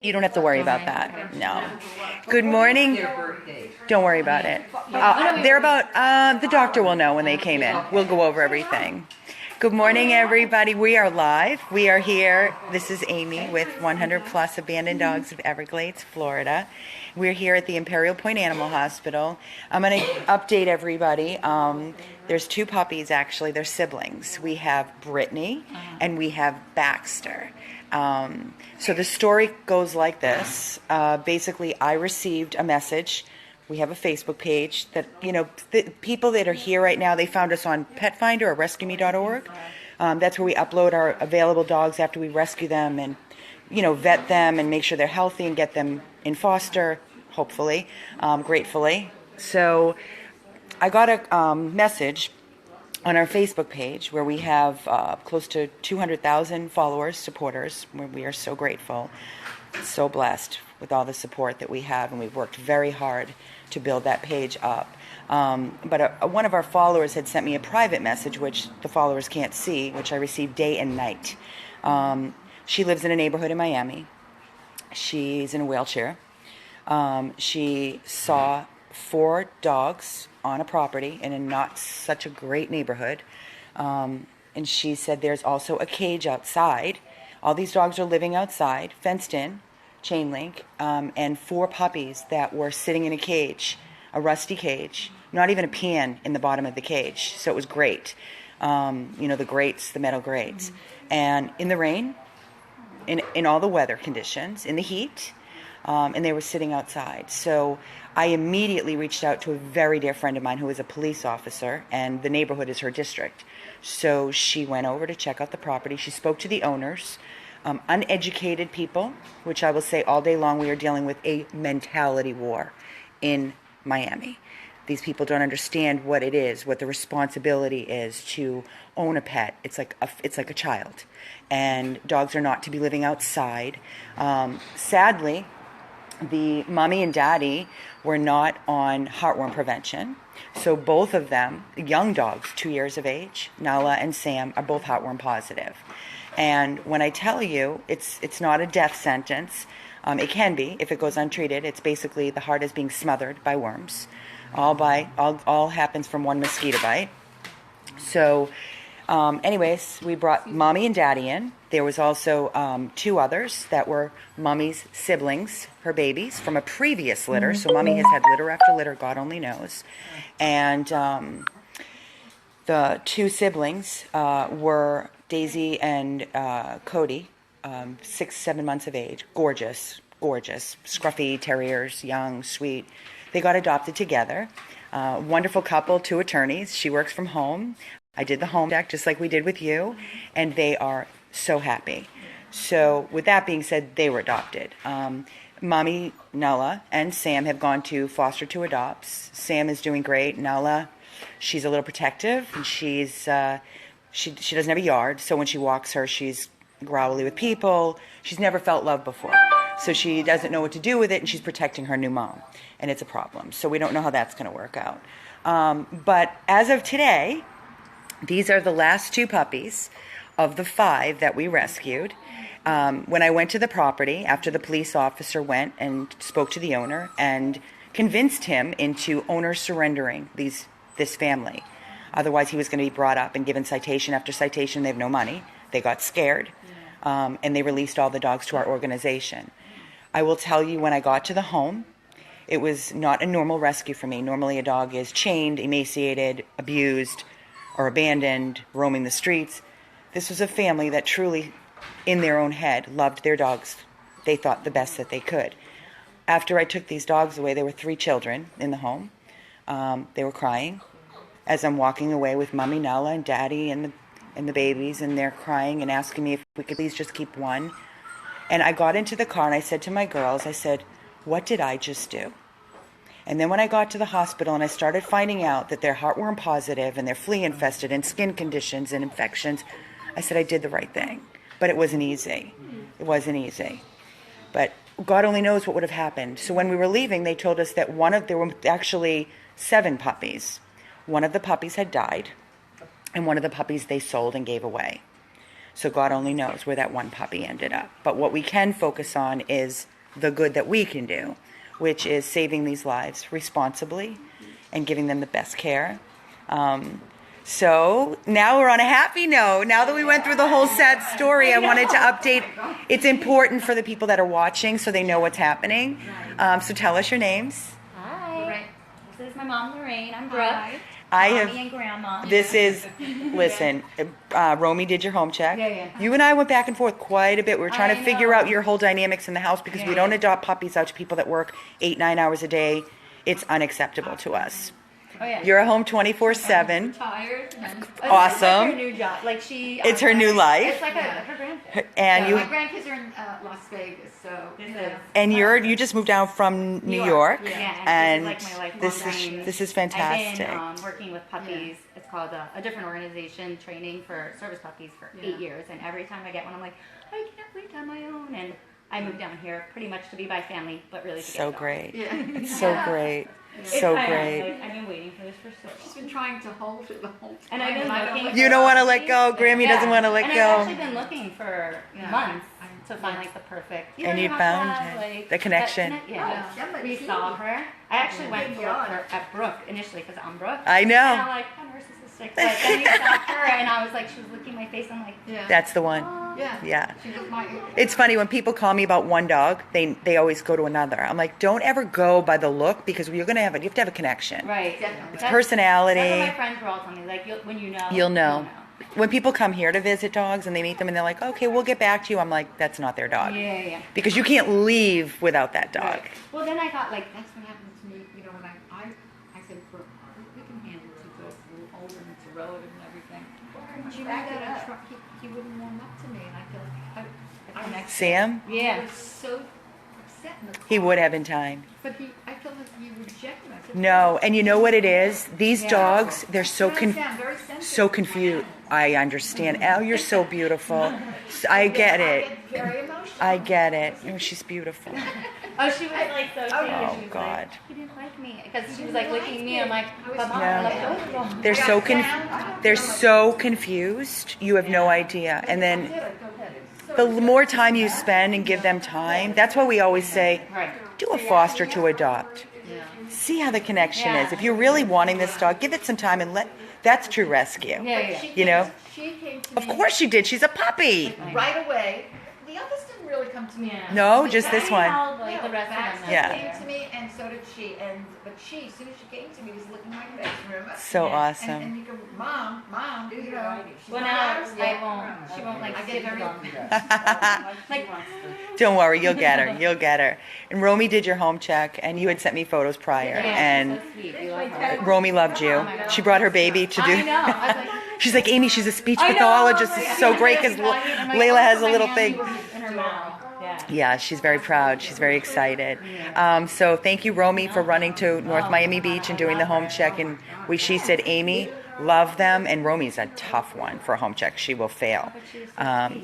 You don't have to worry about that. No. Good morning. Don't worry about it. They're about, the doctor will know when they came in. We'll go over everything. Good morning, everybody. We are live. We are here. This is Amy with 100 Plus Abandoned Dogs of Everglades, Florida. We're here at the Imperial Point Animal Hospital. I'm going to update everybody. There's two puppies, actually. They're siblings. We have Britney and we have Baxter. So the story goes like this. Basically, I received a message. We have a Facebook page that, the people that are here right now, they found us on Pet Finder or RescueMe.org. That's where we upload our available dogs after we rescue them and, vet them and make sure they're healthy and get them in foster, hopefully, gratefully. So I got a message on our Facebook page where we have close to 200,000 followers, supporters, where we are so grateful, so blessed with all the support that we have, and we've worked very hard to build that page up. But one of our followers had sent me a private message, which the followers can't see, which I received day and night. She lives in a neighborhood in Miami. She's in a wheelchair. She saw 4 dogs on a property in a not such a great neighborhood. And she said there's also a cage outside. All these dogs are living outside, fenced in, chain link, and 4 puppies that were sitting in a cage, a rusty cage, not even a pan in the bottom of the cage. So it was great. The grates, the metal grates. And in the rain, in all the weather conditions, in the heat, and they were sitting outside. So I immediately reached out to a very dear friend of mine who is a police officer, and the neighborhood is her district. So she went over to check out the property. She spoke to the owners, uneducated people, which I will say all day long we are dealing with a mentality war in Miami. These people don't understand what it is, what the responsibility is to own a pet. It's like a child, and dogs are not to be living outside. Sadly, the mommy and daddy were not on heartworm prevention. So both of them, young dogs, 2 years of age, Nala and Sam, are both heartworm positive. And when I tell you it's not a death sentence, it can be if it goes untreated. It's basically the heart is being smothered by worms. All happens from one mosquito bite. So anyways, we brought mommy and daddy in. There was also 2 others that were mommy's siblings, her babies, from a previous litter. So mommy has had litter after litter, God only knows. And the 2 siblings were Daisy and Cody, 6-7 months of age, gorgeous, scruffy terriers, young, sweet. They got adopted together. Wonderful couple, 2 attorneys. She works from home. I did the home deck just like we did with you, and they are so happy. So with that being said, they were adopted. Mommy, Nala, and Sam have gone to foster to adopts. Sam is doing great. Nala, she's a little protective, and she doesn't have a yard, so when she walks her, she's growly with people. She's never felt love before. So she doesn't know what to do with it, and she's protecting her new mom, and it's a problem. So we don't know how that's going to work out. But as of today, these are the last 2 puppies of the 5 that we rescued. When I went to the property, after the police officer went and spoke to the owner and convinced him into owner surrendering this family. Otherwise, he was going to be brought up and given citation after citation. They have no money. They got scared, and they released all the dogs to our organization. I will tell you, when I got to the home, it was not a normal rescue for me. Normally, a dog is chained, emaciated, abused, or abandoned, roaming the streets. This was a family that truly, in their own head, loved their dogs. They thought the best that they could. After I took these dogs away, there were 3 children in the home. They were crying as I'm walking away with Mommy, Nala, and Daddy, and the babies, and they're crying and asking me if we could please just keep one. And I got into the car and I said to my girls, I said, what did I just do? And then when I got to the hospital and I started finding out that they're heartworm positive and they're flea infested and skin conditions and infections, I said I did the right thing. But it wasn't easy. It wasn't easy. But God only knows what would have happened. So when we were leaving, they told us that there were actually 7 puppies. One of the puppies had died, and one of the puppies they sold and gave away. So God only knows where that one puppy ended up. But what we can focus on is the good that we can do, which is saving these lives responsibly and giving them the best care. So now we're on a happy note. Now that we went through the whole sad story, I wanted to update. It's important for the people that are watching so they know what's happening. So tell us your names. Hi. This is my mom, Lorraine. I'm Brooke. Mommy and Grandma. This is, listen, Romy did your home check. Yeah. You and I went back and forth quite a bit. We were trying to figure out your whole dynamics in the house because we don't adopt puppies out to people that work 8-9 hours a day. It's unacceptable to us. Oh, yeah. You're at home 24/7. Tired. Awesome. It's like her new job. Like it's her new life. It's like her grandkids. And my grandkids are in Las Vegas, so and you just moved down from New York. Yeah, and this is like my lifelong dream. this is fantastic. I've been working with puppies. It's called a different organization, training for service puppies for 8 years. And every time I get one, I'm like, I can't wait on my own. And I moved down here pretty much to be by family, but really to so get great. Yeah. So great. So great. Like, I've been waiting for this for so long. she's been trying to hold it the whole time. And I've been looking. You don't want to let go. Grammy doesn't want to let and go. I've actually been looking for months to find like the perfect. And you found it. The connection. We saw her. I actually went to look for at Brooke initially because I'm Brooke. I know. And I'm like, I'm narcissistic. But then we saw her, and I was like, she was licking my face. I'm like, That's the one. Yeah. It's funny when people call me about one dog, they always go to another. I'm like, don't ever go by the look because you have to have a connection. Right. It's personality. That's what my friends were all telling me. Like, when you know. You'll know. When people come here to visit dogs and they meet them and they're like, okay, we'll get back to you. I'm like, that's not their dog. Yeah. Because you can't leave without that dog. Right. Well, then I thought, like, That's what happened to me, you know, when I said, we can handle it, he's a little older and it's a relative and everything. But you back it up. He wouldn't warm up to me, and I feel like Sam? Yeah. I was so upset in the car. He would have in time. But I felt like you rejected me. I said, No, and you know what it is? These dogs, they're so very sensitive. so confused. I understand. Elle, you're so beautiful. I get it. get very emotional. I get it. Oh, she's beautiful. Oh, she was like so sweet. Oh, She was God. Like, he didn't like me because she was like licking me. I'm like, but Mom, Yeah. I love both of them. They're so confused. You have no idea. And then the more time you spend and give them time, that's why we always say, do a foster to adopt. See how the connection is. If you're really wanting this dog, give it some time and that's true rescue. Yeah. You know? She came to me. Of course she did. She's a puppy. Right away. The others didn't really come to me. No, just this one. Like the rest of them. Yeah. Came to me, and so did she. But she, as soon as she came to me, was looking my bedroom. So awesome. And you go, Mom, you know. Well, now she won't like I get sit very alone. Like, Don't worry, you'll get her. You'll get her. And Romy did your home check, and you had sent me photos prior. And so sweet. We love her. Romy loved you. She brought her baby to do. I know. I was like, She's like, Amy, she's a speech pathologist. This is so great because Layla has a little thing. in her mouth. Yeah, she's very proud. She's very excited. So thank you, Romy, for running to North Miami Beach and doing the home check. And she said, Amy, love them. And Romy's a tough one for a home check. She will fail.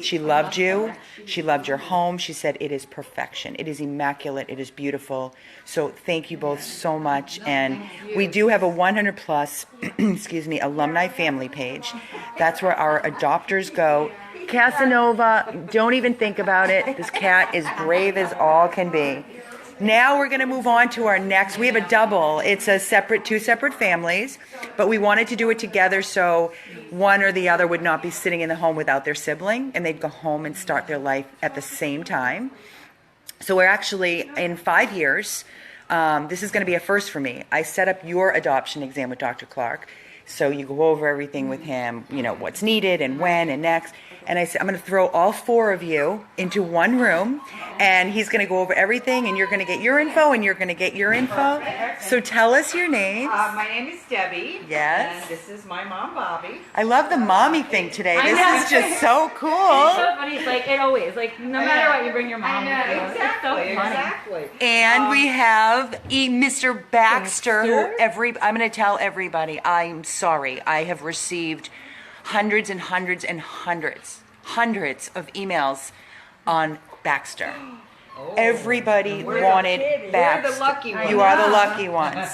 She loved you. She loved your home. She said it is perfection. It is immaculate. It is beautiful. So thank you both so much. And we do have a 100 plus, alumni family page. That's where our adopters go. Casanova, don't even think about it. This cat is brave as all can be. Now we're going to move on to our next. We have a double. It's two separate families, but we wanted to do it together so one or the other would not be sitting in the home without their sibling, and they'd go home and start their life at the same time. So we're actually, in 5 years, this is going to be a first for me. I set up your adoption exam with Dr. Clark. So you go over everything with him, you know, what's needed and when and next. And I said, I'm going to throw all 4 of you into one room, and he's going to go over everything, and you're going to get your info, and you're going to get your info. So tell us your names. My name is Debbie. Yes. And this is my mom, Bobby. I love the mommy thing today. This is just so cool. It's so funny. It's like, it always, like, no matter what, you bring your mom. Exactly. And we have Mr. Baxter, I'm going to tell everybody, I'm sorry, I have received hundreds and hundreds and hundreds of emails on Baxter. Everybody wanted Baxter. You're the lucky one. You are the lucky ones.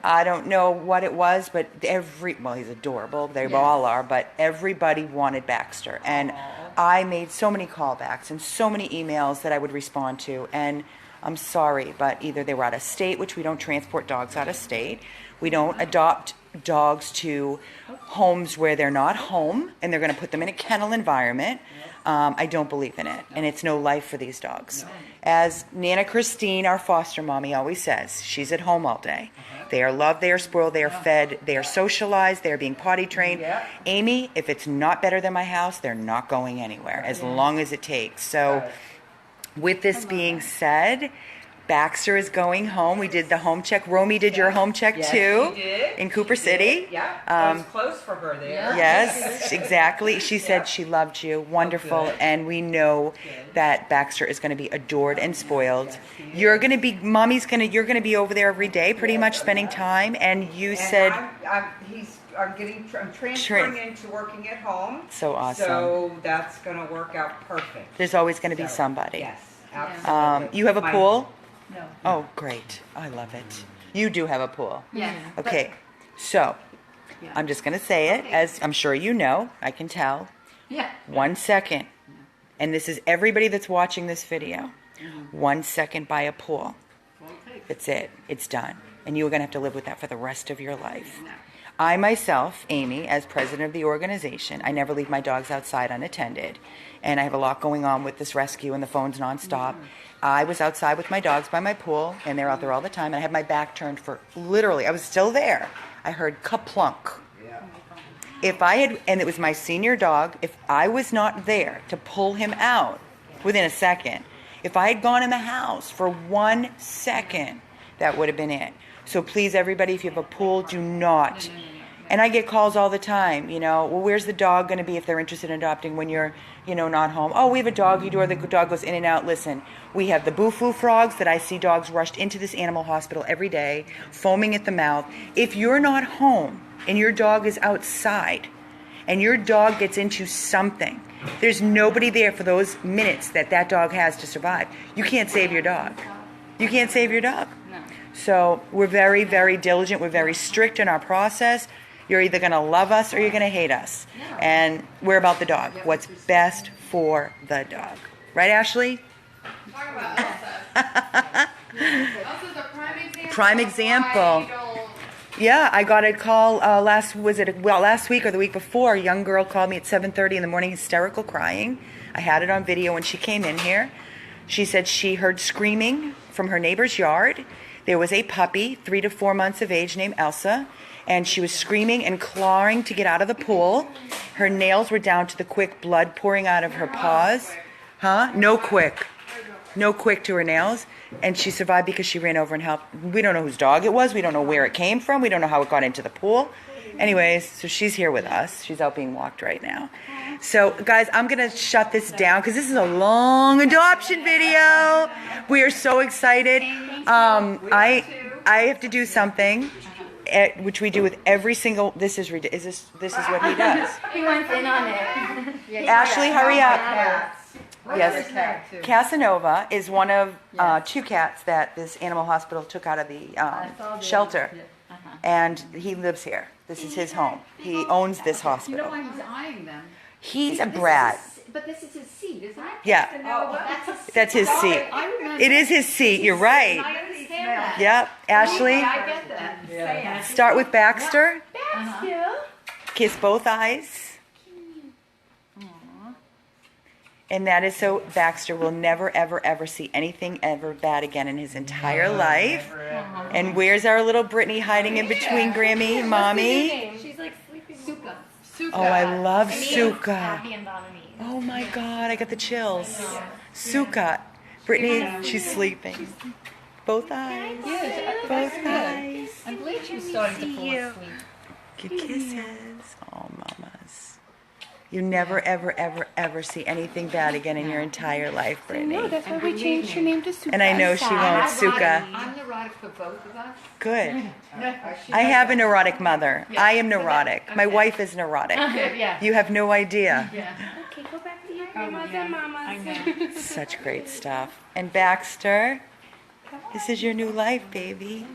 I don't know what it was, but he's adorable. They all are, but everybody wanted Baxter. And I made so many callbacks and so many emails that I would respond to, and I'm sorry, but either they were out of state, which we don't transport dogs out of state. We don't adopt dogs to homes where they're not home, and they're going to put them in a kennel environment. I don't believe in it, and it's no life for these dogs. As Nana Christine, our foster mommy, always says, she's at home all day. They are loved, they are spoiled, they are fed, they are socialized, they are being potty trained. Amy, if it's not better than my house, they're not going anywhere, as long as it takes. So with this being said, Baxter is going home. We did the home check. Romy did your home check too, she did. in Cooper City. Yeah, it was close for her there. Yes, exactly. She said she loved you. Wonderful. good. And we know that Baxter is going to be adored and spoiled. You're going to be, you're going to be over there every day, pretty much spending time. And you And said, I'm transferring into working at home. So awesome. So that's going to work out perfect. there's always going to be So, somebody. Yes, absolutely. You have a My- pool? No. Oh, great. I love it. You do have a pool. Yes. Okay, so Yeah. I'm just going to say it, as I'm sure you know, I can tell. Yeah. 1 second, and this is everybody that's watching this video. 1 second by a pool. That's it. It's done. And you're going to have to live with that for the rest of your life. I myself, Amy, as president of the organization, I never leave my dogs outside unattended. And I have a lot going on with this rescue and the phones nonstop. I was outside with my dogs by my pool, and they're out there all the time. And I had my back turned for literally, I was still there. I heard kaplunk. If I had, and it was my senior dog, if I was not there to pull him out within a second, if I had gone in the house for 1 second, that would have been it. So please, everybody, if you have a pool, do not. And I get calls all the time, well, where's the dog going to be if they're interested in adopting when you're, not home? Oh, we have a doggy door. The dog goes in and out. Listen, we have the boo-foo frogs that I see dogs rushed into this animal hospital every day, foaming at the mouth. If you're not home and your dog is outside and your dog gets into something, there's nobody there for those minutes that dog has to survive. You can't save your dog. You can't save your dog. No. So we're very, very diligent. We're very strict in our process. You're either going to love us or you're going to hate us. And we're about the dog. What's best for the dog. Right, Ashley? Talk about Elsa. Elsa's a prime example. Prime of example. why you don't- Yeah, I got a call last week or the week before. A young girl called me at 7:30 in the morning, hysterical, crying. I had it on video when she came in here. She said she heard screaming from her neighbor's yard. There was a puppy, 3 to 4 months of age, named Elsa, and she was screaming and clawing to get out of the pool. Her nails were down to the quick, blood pouring out of her paws. Huh? No quick to her nails. And she survived because she ran over and helped. We don't know whose dog it was. We don't know where it came from. We don't know how it got into the pool. Anyways, so she's here with us. She's out being walked right now. So, guys, I'm going to shut this down because this is a long adoption video. We are so excited. I have to do something, which we do with every single. This is what he does. He went in on it. Ashley, hurry up. Cats. Yes. Cat, too. Casanova is one of 2 cats that this animal hospital took out of the shelter, and he lives here. This is his home. He owns this You know hospital. why he's eyeing them? He's a brat. But this is his seat, isn't it? Yeah, that's his seat. I remember. It is his seat. You're right. I understand that. Yep. Ashley, I get that. Yeah. start with Baxter. Baxter. Kiss both eyes. And that is so Baxter will never, ever, ever see anything ever bad again in his entire life. And where's our little Brittany hiding in between Grammy and Mommy? She's like sleeping. Suka. Oh, I love Suka. Happy and Bonnie. Oh my God, I got the chills. Suka. Brittany, she's sleeping. Both eyes. Both eyes. I'm glad she was starting to fall asleep. Good kisses. Oh, mamas. You never, ever, ever, ever see anything bad again in your entire life, Brittany. That's why we changed her name to Suka. And I know she won't. Suka. I'm neurotic for both of us. Good. I have a neurotic mother. I am neurotic. My wife is neurotic. Yeah. You have no idea. Okay, go back to your grandmas and mamas. I know. Such great stuff. And Baxter, this is your new life, baby.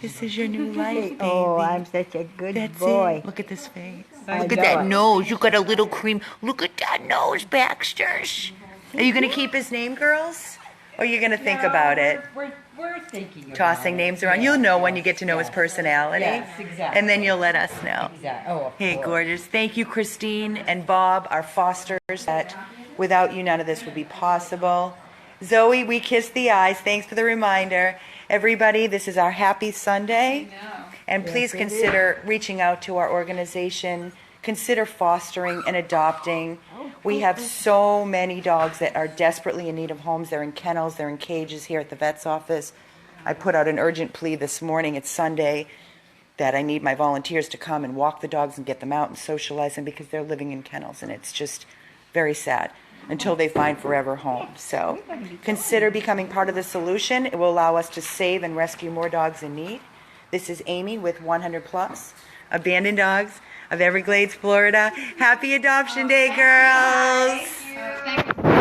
This is your new life, baby. Oh, I'm such a good That's boy. it. Look at this face. Look at that nose. You got a little cream. Look at that nose, Baxter's. Are you going to keep his name, girls? Or are you going to think about it? We're thinking about Tossing names around. You'll know when you get to know his personality. Yes, exactly. And then you'll let us know. Exactly. Oh, of Hey, course. gorgeous. Thank you, Christine and Bob, our fosters, that without you, none of this would be possible. Zoe, we kiss the eyes. Thanks for the reminder. Everybody, this is our happy Sunday. And please consider reaching out to our organization. Consider fostering and adopting. We have so many dogs that are desperately in need of homes. They're in kennels, they're in cages here at the vet's office. I put out an urgent plea this morning, it's Sunday, that I need my volunteers to come and walk the dogs and get them out and socialize them because they're living in kennels, and it's just very sad until they find forever homes. So consider becoming part of the solution. It will allow us to save and rescue more dogs in need. This is Amy with 100 Plus Abandoned Dogs of Everglades, Florida. Happy Adoption Day, girls! Thank you.